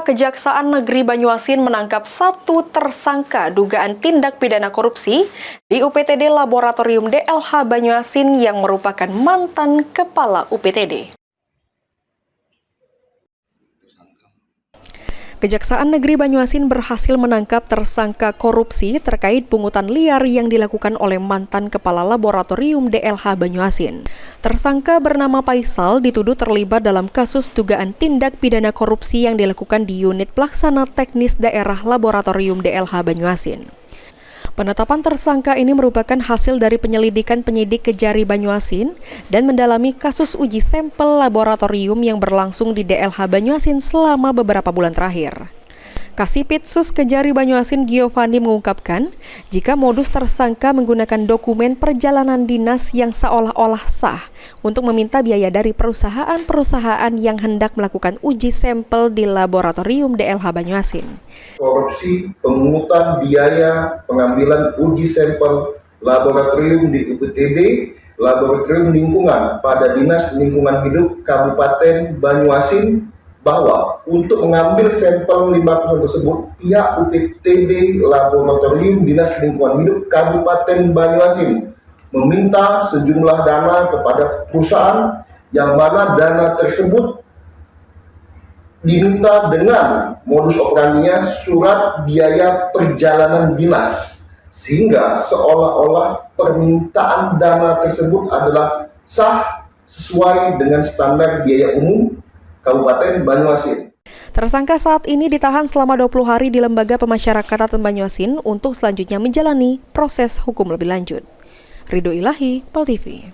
Kejaksaan Negeri Banyuasin menangkap satu tersangka dugaan tindak pidana korupsi di UPTD Laboratorium DLH Banyuasin yang merupakan mantan kepala UPTD. Kejaksaan Negeri Banyuasin berhasil menangkap tersangka korupsi terkait pungutan liar yang dilakukan oleh mantan Kepala Laboratorium DLH Banyuasin. Tersangka bernama Faisal dituduh terlibat dalam kasus dugaan tindak pidana korupsi yang dilakukan di Unit Pelaksana Teknis Daerah Laboratorium DLH Banyuasin. Penetapan tersangka ini merupakan hasil dari penyelidikan penyidik Kejari Banyuasin dan mendalami kasus uji sampel laboratorium yang berlangsung di DLH Banyuasin selama beberapa bulan terakhir. Kasipitsus Kejari Banyuasin Giovanni mengungkapkan, jika modus tersangka menggunakan dokumen perjalanan dinas yang seolah-olah sah untuk meminta biaya dari perusahaan-perusahaan yang hendak melakukan uji sampel di laboratorium DLH Banyuasin. Korupsi, pemungutan biaya, pengambilan uji sampel laboratorium di UPTD, laboratorium lingkungan pada Dinas Lingkungan Hidup Kabupaten Banyuasin, bahwa untuk mengambil sampel limbah tersebut, pihak UPTD Laboratorium Dinas Lingkungan Hidup Kabupaten Banyuasin meminta sejumlah dana kepada perusahaan yang mana dana tersebut diminta dengan modus operandinya surat biaya perjalanan dinas, sehingga seolah-olah permintaan dana tersebut adalah sah sesuai dengan standar biaya umum Kabupaten Banyuasin. Tersangka saat ini ditahan selama 20 hari di Lembaga Pemasyarakatan Banyuasin untuk selanjutnya menjalani proses hukum lebih lanjut. Ridho Ilahi, PAL TV.